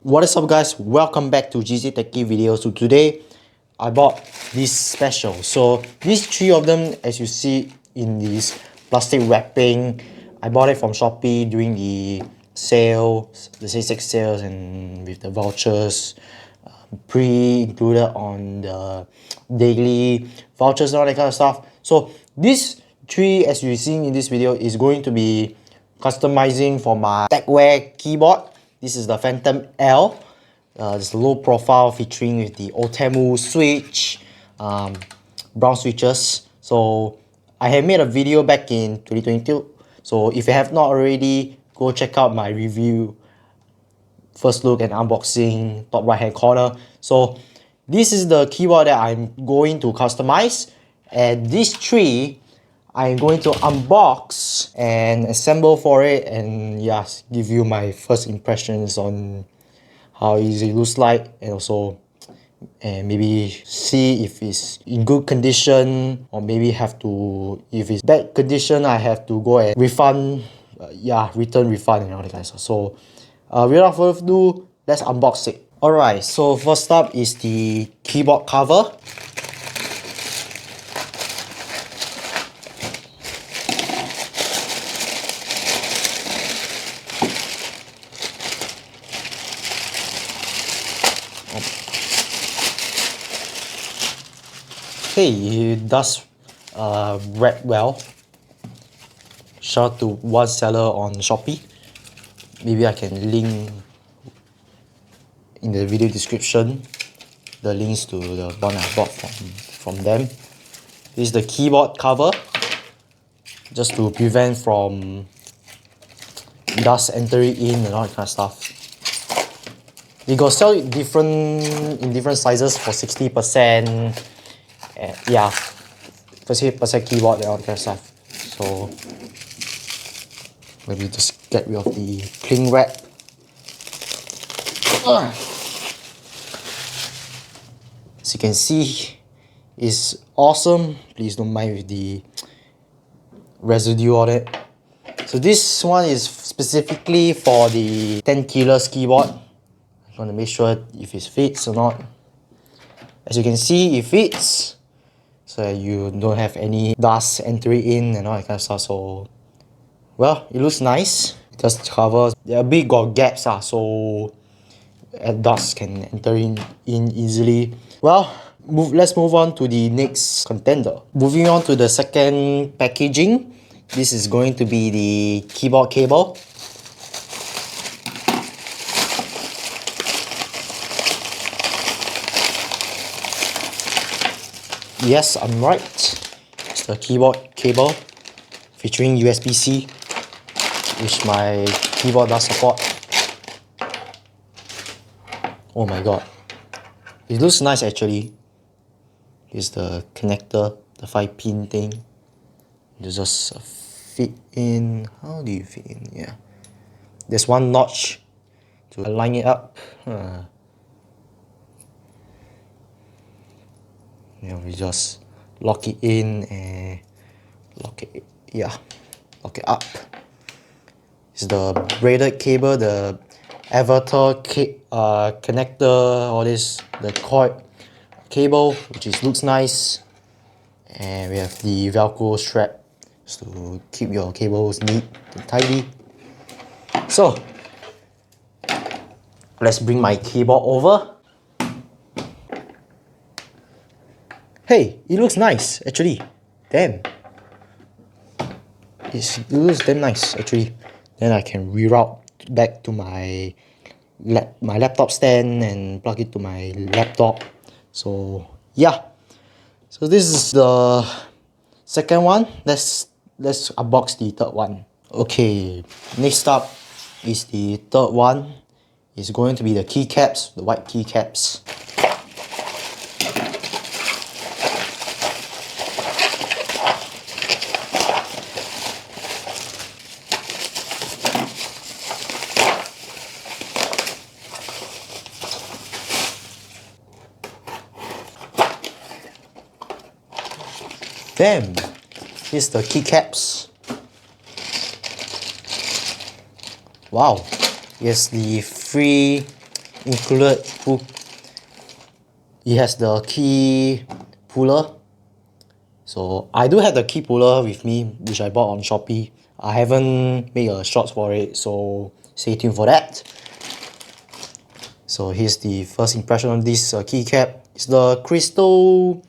What is up guys, welcome back to GC Techie video. So today I bought this special. So these three of them, as you see in this plastic wrapping, I bought it from Shopee during the sale, the C6 sales, and with the vouchers pre-included on the daily vouchers and all that kind of stuff. So this three, as you've seen in this video, is going to be customizing for my Tecware keyboard. This is the Phantom L. It's low profile featuring with the Otemu switch, brown switches. So I had made a video back in 2022. So if you have not already, go check out my review, first look and unboxing, top right hand corner. So this is the keyboard that I'm going to customize, and these three I'm going to unbox and assemble for it, and yes, give you my first impressions on how easy it looks like, and also maybe see if it's in good condition, or maybe have to, if it's bad condition, I have to go and refund, return refund and all that kind of stuff. So without further ado, let's unbox it. Alright, so first up is the keyboard cover. Okay, it does wrap well. Shout out to one seller on Shopee. Maybe I can link in the video description the links to the one I bought from them. This is the keyboard cover, just to prevent from dust entering in and all that kind of stuff. They got sell it in different sizes for 60%. Yeah, 50% keyboard and all that kind of stuff. So maybe just get rid of the cling wrap. As you can see, it's awesome. Please don't mind with the residue on it. So this one is specifically for the 10 kilos keyboard. I'm gonna make sure if it fits or not. As you can see, it fits. So you don't have any dust entering in and all that kind of stuff. So, well, it looks nice. It just covers. There are big got gaps, so dust can enter in easily. Well, let's move on to the next contender. Moving on to the second packaging. This is going to be the keyboard cable. Yes, I'm right. It's the keyboard cable featuring USB-C, which my keyboard does support. Oh my god. It looks nice actually. Here's the connector, the 5-pin thing. You just fit in. How do you fit in? Yeah. There's one notch to align it up. We just lock it in and lock it up. It's the braided cable, the Aviator connector, all this, the Coiled cable, which looks nice. And we have the Velcro strap to keep your cables neat and tidy. So let's bring my keyboard over. Hey, it looks nice actually. Damn. It looks damn nice actually. Then I can reroute back to my laptop stand and plug it to my laptop. So yeah. So this is the second one. Let's unbox the third one. Okay, next up is the third one. It's going to be the keycaps, the white keycaps. Damn, here's the keycaps. Wow, here's the free included it has the key puller. So I do have the key puller with me, which I bought on Shopee. I haven't made a shorts for it, so stay tuned for that. So here's the first impression of this keycap. It's the crystal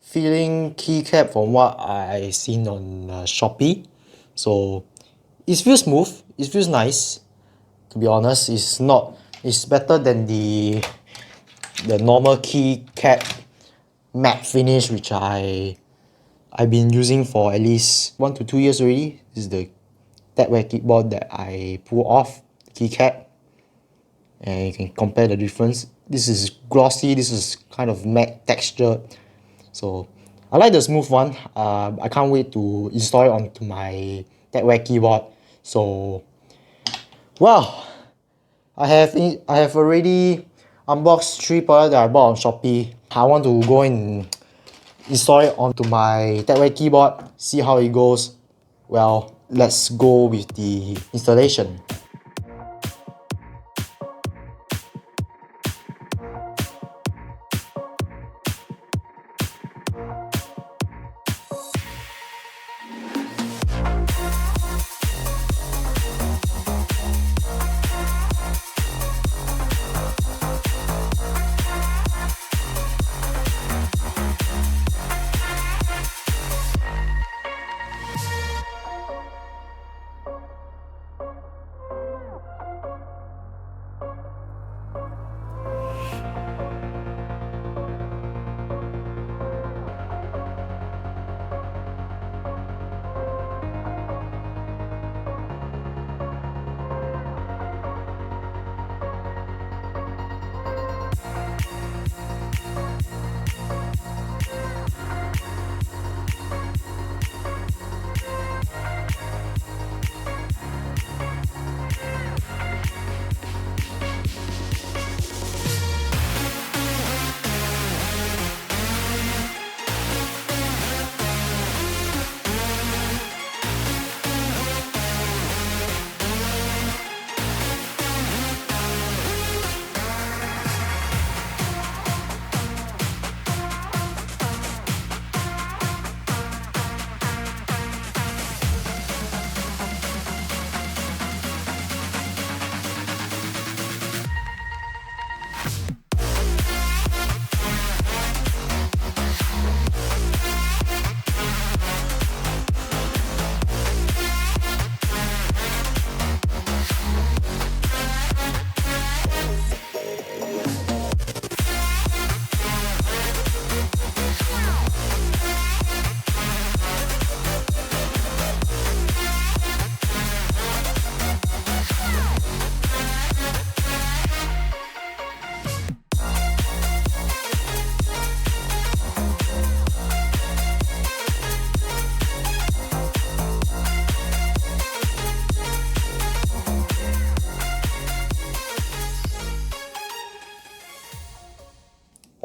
feeling keycap from what I seen on Shopee. So it feels smooth, it feels nice. To be honest, it's better than the normal keycap matte finish, which I've been using for at least 1 to 2 years already. This is the Tecware keyboard that I pull off the keycap, and you can compare the difference. This is glossy, this is kind of matte texture. So I like the smooth one. I can't wait to install it onto my Tecware keyboard. So wow, I have already unboxed 3 products that I bought on Shopee. I want to go and install it onto my Tecware keyboard, see how it goes. Well, let's go with the installation.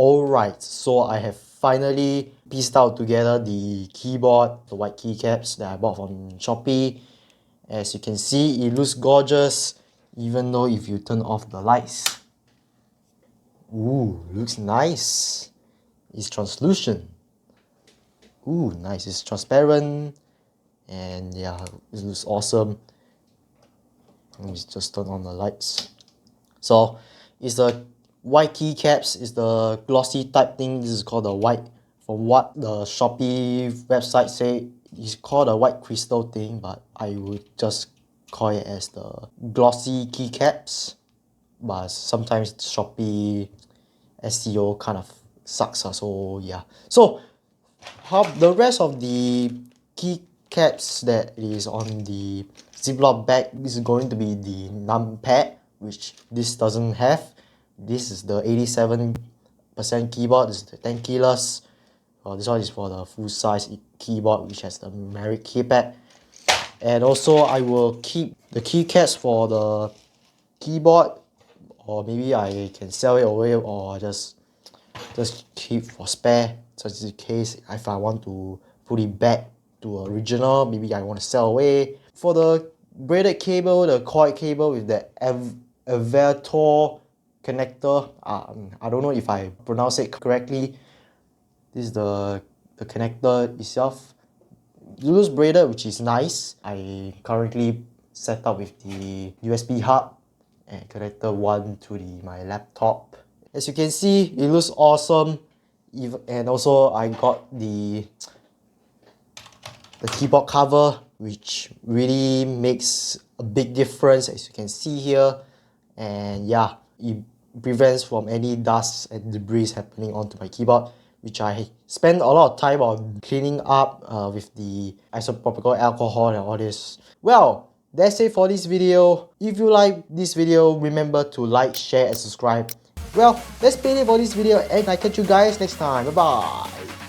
Alright, so I have finally pieced out together the keyboard, the white keycaps that I bought from Shopee. As you can see, it looks gorgeous, even though if you turn off the lights. Ooh, looks nice. It's translucent. Ooh, nice. It's transparent. And yeah, it looks awesome. Let me just turn on the lights. So, it's the white keycaps, is the glossy type thing. This is called the white, from what the Shopee website say, it's called a white crystal thing, but I would just call it as the glossy keycaps. But sometimes Shopee SEO kind of sucks, so yeah. So how the rest of the keycaps that is on the Ziploc bag is going to be the numpad, which this doesn't have. This is the 87% keyboard, this is the 10 keyless. This one is for the full size keyboard, which has the numeric keypad. And also I will keep the keycaps for the keyboard, or maybe I can sell it away, or just keep for spare, just in case if I want to put it back to original, maybe I want to sell away. For the braided cable, the coiled cable with the Aviator connector. I don't know if I pronounce it correctly. This is the connector itself. It looks braided, which is nice. I currently set up with the USB hub and connector one to my laptop. As you can see, it looks awesome. And also I got the keyboard cover, which really makes a big difference, as you can see here. And yeah, it prevents from any dust and debris happening onto my keyboard, which I spend a lot of time on cleaning up with the isopropyl alcohol and all this. Well, that's it for this video. If you like this video, remember to like, share and subscribe. Well, that's been it for this video, and I catch you guys next time. Bye bye.